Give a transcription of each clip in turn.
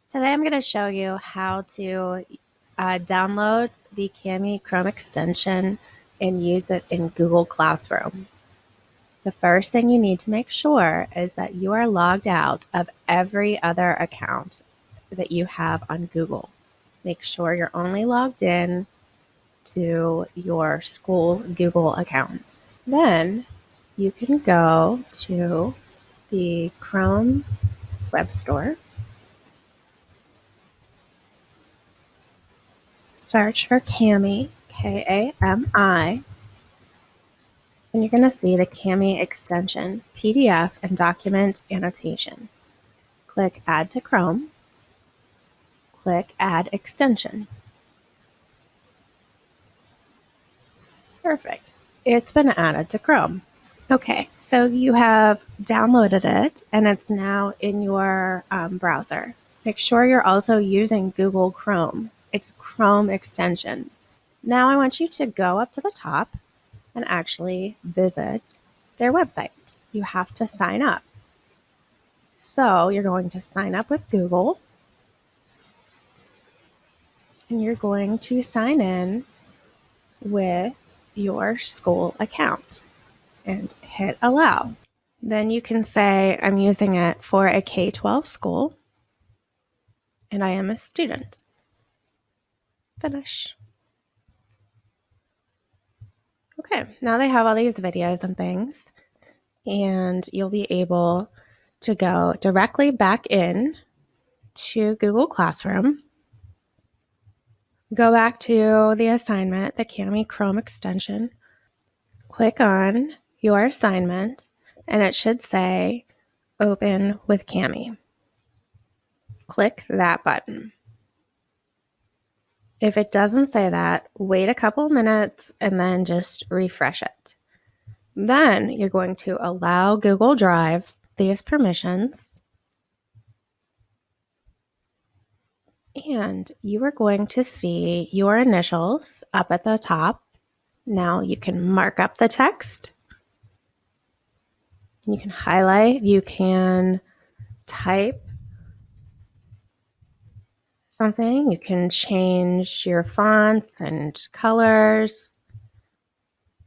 Today I'm going to show you how to download the Kami Chrome extension and use it in Google Classroom. The first thing you need to make sure is that you are logged out of every other account that you have on Google. Make sure you're only logged in to your school Google account. Then you can go to the Chrome Web Store. Search for Kami, Kami, and you're going to see the Kami extension, PDF, and document annotation. Click Add to Chrome. Click Add Extension. Perfect. It's been added to Chrome. Okay, so you have downloaded it, and it's now in your browser. Make sure you're also using Google Chrome. It's a Chrome extension. Now I want you to go up to the top and actually visit their website. You have to sign up. So you're going to sign up with Google, and you're going to sign in with your school account and hit allow. Then you can say, I'm using it for a K-12 school and I am a student. Finish. Okay, now they have all these videos and things, and you'll be able to go directly back in to Google Classroom. Go back to the assignment, the Kami Chrome extension. Click on your assignment, and it should say Open with Kami. Click that button. If it doesn't say that, wait a couple minutes and then just refresh it. Then you're going to allow Google Drive these permissions, and you are going to see your initials up at the top. Now you can mark up the text. You can highlight, you can type something, you can change your fonts and colors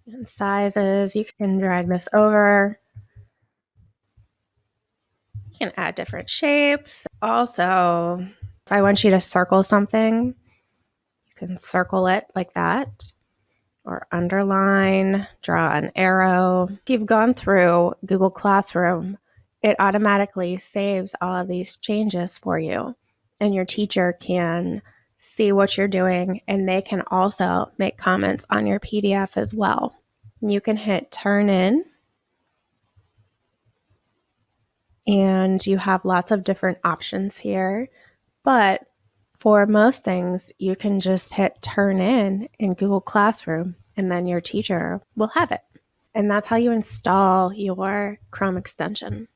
and sizes. You can drag this over. You can add different shapes. Also, if I want you to circle something, you can circle it like that, or underline, draw an arrow. If you've gone through Google Classroom, it automatically saves all of these changes for you, and your teacher can see what you're doing, and they can also make comments on your PDF as well. You can hit turn in, and you have lots of different options here, but for most things, you can just hit turn in Google Classroom, and then your teacher will have it. And that's how you install your Chrome extension.